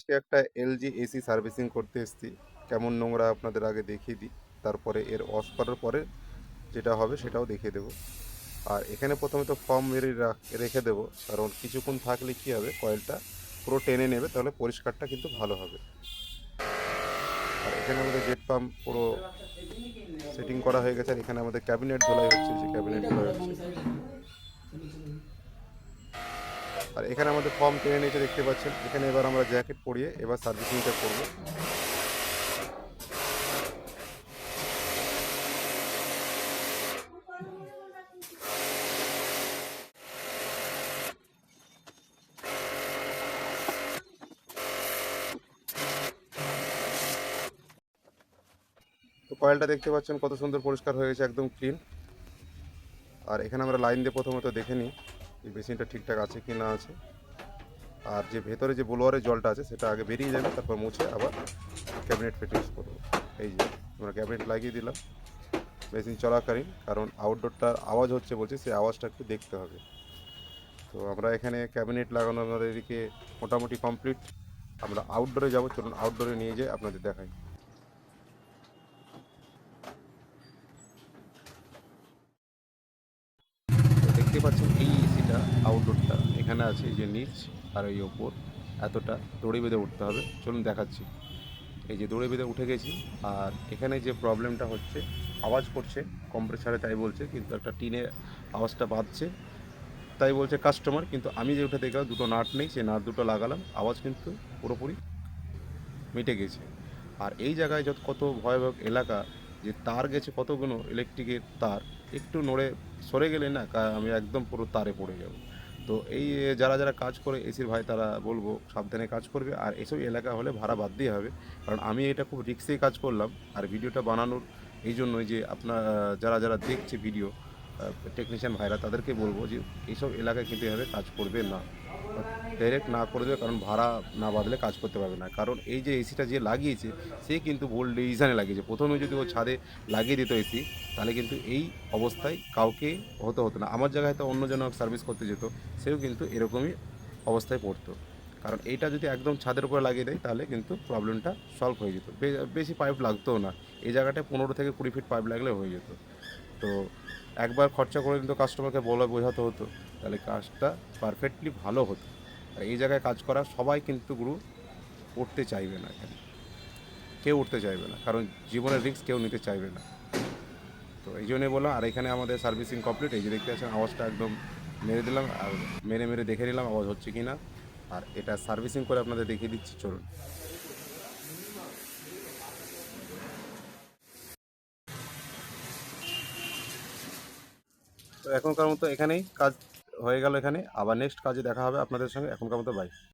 আজকে একটা LG AC servicing করতে এসেছি। কেমন নোংরা আপনাদের আগে দেখিয়ে দিই, তারপরে এর ওয়াশ করার পরে যেটা হবে সেটাও দেখিয়ে দেবো। আর এখানে প্রথমে তো ফর্ম মেরে রেখে দেবো, কারণ কিছুক্ষণ থাকলে কী হবে, কয়েলটা পুরো টেনে নেবে, তাহলে পরিষ্কারটা কিন্তু ভালো হবে। আর এখানে আমাদের জেট পাম্প পুরো সেটিং করা হয়ে গেছে। আর এখানে আমাদের ক্যাবিনেট ধোলাই হচ্ছে, যে ক্যাবিনেট ধোলাই হচ্ছে। আর এখানে আমাদের ফর্ম টেনে নিয়েছে, দেখতে পাচ্ছেন। এখানে এবার আমরা জ্যাকেট পরিয়ে এবার সার্ভিসিংটা করবো। তো কয়েলটা দেখতে পাচ্ছেন কত সুন্দর পরিষ্কার হয়ে গেছে, একদম ক্লিন। আর এখানে আমরা লাইন দিয়ে প্রথমত দেখে নিই এই বেসিনটা ঠিকঠাক আছে কি না আছে। আর যে ভেতরে যে ব্লোয়ারের জলটা আছে সেটা আগে বেরিয়ে যাবে, তারপর মুছে আবার ক্যাবিনেট ফিটিংস করবো। এই যে আমরা ক্যাবিনেট লাগিয়ে দিলাম বেসিন চলাকালীন, কারণ আউটডোরটার আওয়াজ হচ্ছে বলছে, সেই আওয়াজটা একটু দেখতে হবে। তো আমরা এখানে ক্যাবিনেট লাগানো আমাদের এদিকে মোটামুটি কমপ্লিট। আমরা আউটডোরে যাব, চলুন আউটডোরে নিয়ে যাই, আপনাদের দেখাই। তো দেখতে পাচ্ছেন এই এসিটা আউটডোরটা এখানে আছে, এই যে নিচ আর এই ওপর এতটা দড়ি বেঁধে উঠতে হবে। চলুন দেখাচ্ছি। এই যে দড়ি বেঁধে উঠে গেছি। আর এখানে যে প্রবলেমটা হচ্ছে, আওয়াজ করছে কম্প্রেসারে তাই বলছে, কিন্তু একটা টিনের আওয়াজটা বাজছে তাই বলছে কাস্টমার। কিন্তু আমি যে উঠে দেখলাম দুটো নাট নেই, সেই নাট দুটো লাগালাম, আওয়াজ কিন্তু পুরোপুরি মিটে গেছে। আর এই জায়গায় যত কত ভয়াবহ এলাকা, যে তার গেছে কতগুলো ইলেকট্রিকের তার, একটু নড়ে সরে গেলে না আমি একদম পুরো তারে পড়ে যাব। তো এই যারা যারা কাজ করে এসির ভাই, তারা বলবো সাবধানে কাজ করবে। আর এসব এলাকা হলে ভাড়া বাদ দিয়ে হবে, কারণ আমি এটা খুব রিস্কেই কাজ করলাম। আর ভিডিওটা বানানোর এই জন্যই যে আপনার যারা যারা দেখছে ভিডিও, টেকনিশিয়ান ভাইরা, তাদেরকে বলবো যে এইসব এলাকায় কিন্তু এভাবে কাজ করবে না, ডাইরেক্ট না করে দেবে, কারণ ভাড়া না বাঁধলে কাজ করতে পারবে না। কারণ এই যে এসিটা যে লাগিয়েছে, সে কিন্তু ভুল ডিসিশানে লাগিয়েছে। প্রথমে যদি ও ছাদে লাগিয়ে দিত এসি, তাহলে কিন্তু এই অবস্থায় কাউকে হতো না। আমার জায়গায় তো অন্য জন সার্ভিস করতে যেত, সেও কিন্তু এরকমই অবস্থায় পড়তো। কারণ এইটা যদি একদম ছাদের উপরে লাগিয়ে দেয়, তাহলে কিন্তু প্রবলেমটা সলভ হয়ে যেত, বেশি পাইপ লাগতোও না। এই জায়গাটায় 15 থেকে 20 ফিট পাইপ লাগলে হয়ে যেত। তো একবার খরচা করে কিন্তু কাস্টমারকে বোঝাতে হতো, তাহলে কাজটা পারফেক্টলি ভালো হতো। আর এই জায়গায় কাজ করা সবাই কিন্তু গুরু উঠতে চাইবে না, এখানে কেউ উঠতে চাইবে না, কারণ জীবনের রিস্ক কেউ নিতে চাইবে না। তো এই জন্যই বললাম। আর এখানে আমাদের সার্ভিসিং কমপ্লিট। এই যে দেখতে পাচ্ছেন আওয়াজটা একদম মেরে দিলাম, আর মেরে মেরে দেখে নিলাম আওয়াজ হচ্ছে কি না। আর এটা সার্ভিসিং করে আপনাদের দেখিয়ে দিচ্ছি, চলুন। তো এখনকার মতো এখানেই কাজ হয়ে গেল। এখানে আবার নেক্সট কাজে দেখা হবে আপনাদের সঙ্গে। এখনকার মতো বাই।